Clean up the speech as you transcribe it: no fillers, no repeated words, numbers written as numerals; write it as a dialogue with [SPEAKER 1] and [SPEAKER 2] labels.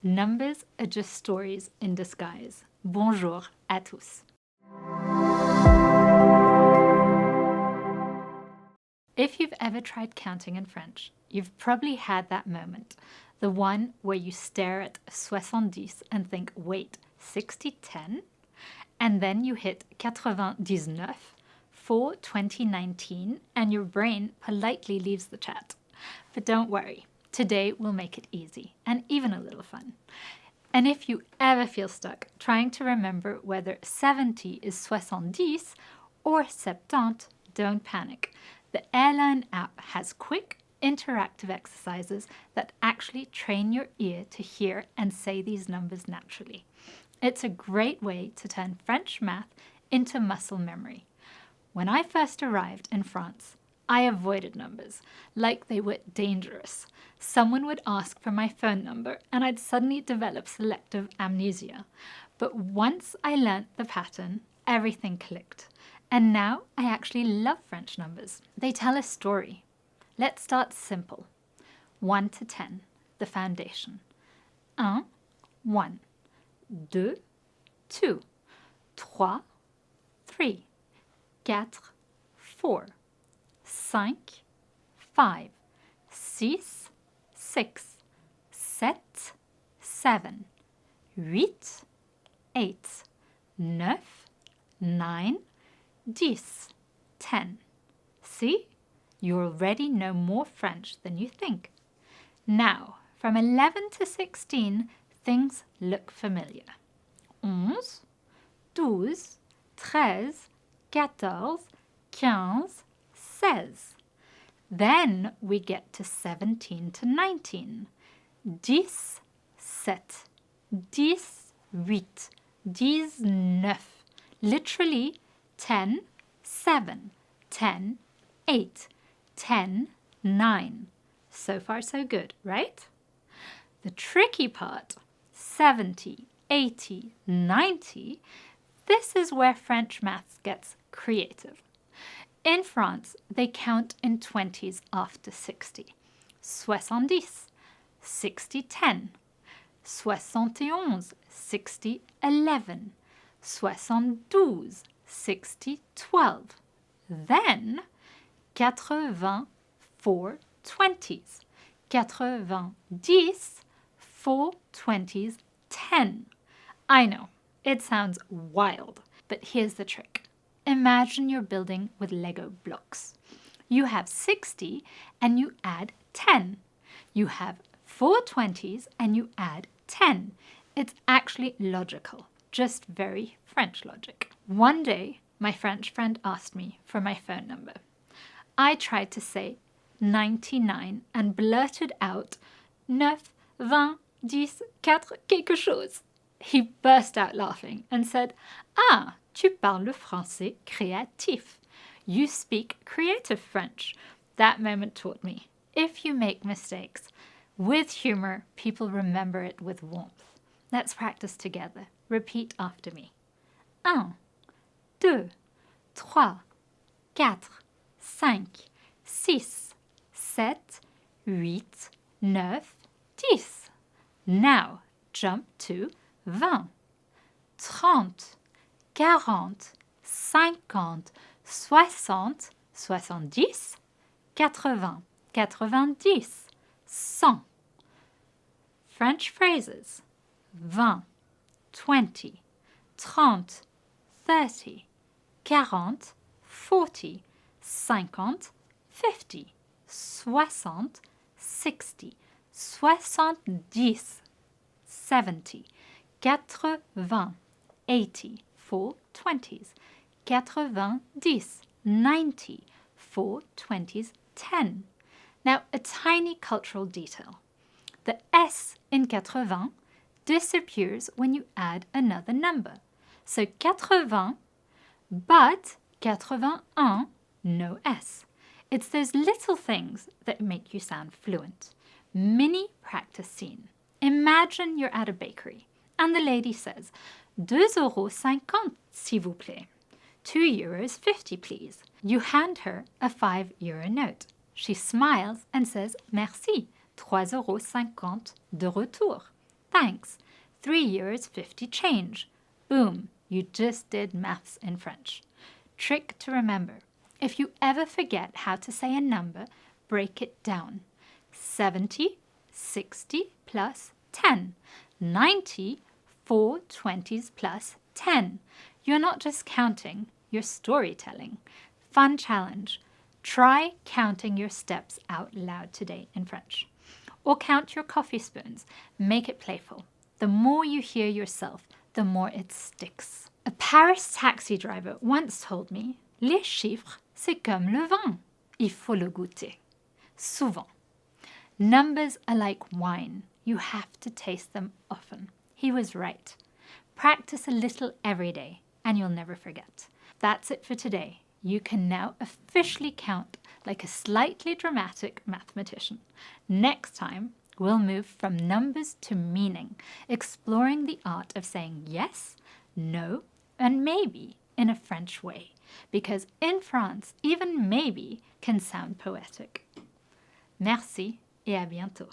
[SPEAKER 1] Numbers are just stories in disguise. Bonjour à tous. If you've ever tried counting in French, you've probably had that moment, the one where you stare at soixante-dix and think, wait, 60-10? And then you hit quatre-vingt-dix-neuf, four-twenties-ten, and your brain politely leaves the chat. But don't worry. Today we'll make it easy and even a little fun. And if you ever feel stuck trying to remember whether 70 is soixante-dix or 70, don't panic. The Airlearn app has quick, interactive exercises that actually train your ear to hear and say these numbers naturally. It's a great way to turn French math into muscle memory. When I first arrived in France, I avoided numbers, like they were dangerous. Someone would ask for my phone number and I'd suddenly develop selective amnesia. But once I learnt the pattern, everything clicked. And now I actually love French numbers. They tell a story. Let's start simple. 1 to 10, the foundation. 1, 1. 2, 2. 3, 3. 4, 4. 5, 5, 6, 6, 7, 7, 8, 8, 9, 9, 10. See? You already know more French than you think. Now, from 11 to 16, things look familiar. 11, 12, 13, 14, 15, 16. Then we get to 17 to 19. 17, 18, 19. Literally 10, 7, 10, 8, 10, 9. So far so good, right? The tricky part, 70, 80, 90, this is where French maths gets creative. In France, they count in 20s after 60. Soixante-dix, 60-10. 71, 60-11. 72, 60-12. Then, 80, 4-20s. 90, 4-20s-10. I know, it sounds wild, but here's the trick. Imagine you're building with Lego blocks. You have 60 and you add 10. You have 4-20s and you add 10. It's actually logical, just very French logic. One day, my French friend asked me for my phone number. I tried to say 99 and blurted out 9, 20, 10, 4 quelque chose. He burst out laughing and said, "Ah, tu parles français créatif. You speak creative French." That moment taught me, if you make mistakes, with humor, people remember it with warmth. Let's practice together. Repeat after me. 1, 2, 3, 4, 5, 6, 7, 8, 9, 10. Now jump to 20, 30, 40, 50, 60, 70, 80, 90, 100. French phrases 20, 20, 30, 30, 40, 40, 50, 50, 60, 60, 70, 70, 80, 80, 4-20s, 90, 90, 4-20s, 10. Now, a tiny cultural detail. The S in 80 disappears when you add another number. So 80, but 81, no S. It's those little things that make you sound fluent. Mini practice scene. Imagine you're at a bakery and the lady says, 2,50 €, s'il vous plaît. €2.50, please. You hand her a €5 note. She smiles and says, merci, 3,50 € de retour. Thanks. 3 euros 50 change. Boom, you just did maths in French. Trick to remember. If you ever forget how to say a number, break it down. 70, 60 plus 10. 90, 4 20s plus 10. You're not just counting, you're storytelling. Fun challenge. Try counting your steps out loud today in French. Or count your coffee spoons. Make it playful. The more you hear yourself, the more it sticks. A Paris taxi driver once told me, les chiffres, c'est comme le vin. Il faut le goûter. Souvent. Numbers are like wine. You have to taste them often. He was right. Practice a little every day, and you'll never forget. That's it for today. You can now officially count like a slightly dramatic mathematician. Next time, we'll move from numbers to meaning, exploring the art of saying yes, no, and maybe in a French way. Because in France, even maybe can sound poetic. Merci et à bientôt.